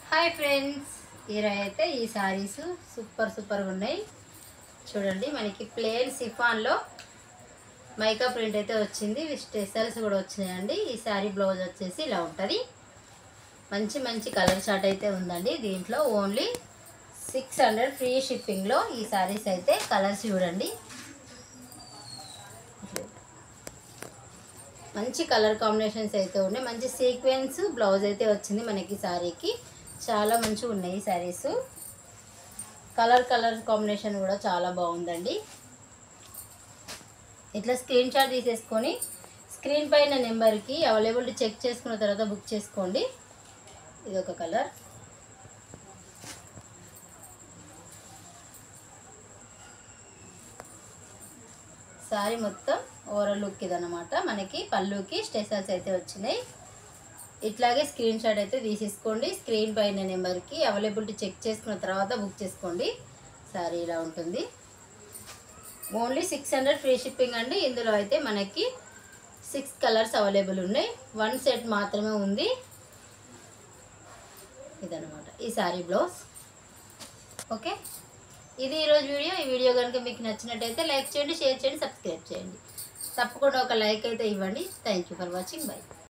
Hi friends, ఈరోజు అయితే ఈ సారీస్ సూపర్ ఉన్నాయి. చూడండి, మనకి ప్లెయిన్ సిఫాన్లో మైకా ప్రింట్ అయితే వచ్చింది. స్టెసల్స్ కూడా వచ్చినాయండి. ఈ సారీ బ్లౌజ్ వచ్చేసి ఇలా ఉంటుంది. మంచి కలర్ చార్ట్ అయితే ఉందండి. దీంట్లో ఓన్లీ 600 ఫ్రీ షిప్పింగ్లో ఈ సారీస్ అయితే కలర్స్ చూడండి. మంచి కలర్ కాంబినేషన్స్ అయితే ఉన్నాయి. మంచి సీక్వెన్స్ బ్లౌజ్ అయితే వచ్చింది మనకి సారీకి. చాలా మంచిగా ఉన్నాయి ఈ శారీస్. కలర్ కాంబినేషన్ కూడా చాలా బాగుందండి. ఇట్లా స్క్రీన్ షాట్ తీసేసుకొని స్క్రీన్ పైన నెంబర్కి అవైలబిలిటీ చెక్ చేసుకున్న తర్వాత బుక్ చేసుకోండి. ఇది ఒక కలర్. సారీ మొత్తం ఓవరాల్ లుక్ ఇదన్నమాట. మనకి పళ్ళుకి స్టెసల్స్ అయితే వచ్చినాయి. ఇట్లాగే స్క్రీన్ షాట్ అయితే తీసేసుకోండి. స్క్రీన్ పైన నెంబర్కి అవైలబిలిటీ చెక్ చేసుకున్న తర్వాత బుక్ చేసుకోండి. సారీ ఇలా ఉంటుంది. ఓన్లీ 600 ఫ్రీ షిప్పింగ్ అండి. ఇందులో అయితే మనకి 6 కలర్స్ అవైలబుల్ ఉన్నాయి. 1 సెట్ మాత్రమే ఉంది. ఇదన్నమాట ఈ సారీ బ్లౌజ్. ఓకే, ఇది ఈరోజు వీడియో. ఈ వీడియో కనుక మీకు నచ్చినట్టయితే లైక్ చేయండి, షేర్ చేయండి, సబ్స్క్రైబ్ చేయండి. తప్పకుండా ఒక లైక్ అయితే ఇవ్వండి. Thank you for watching. By.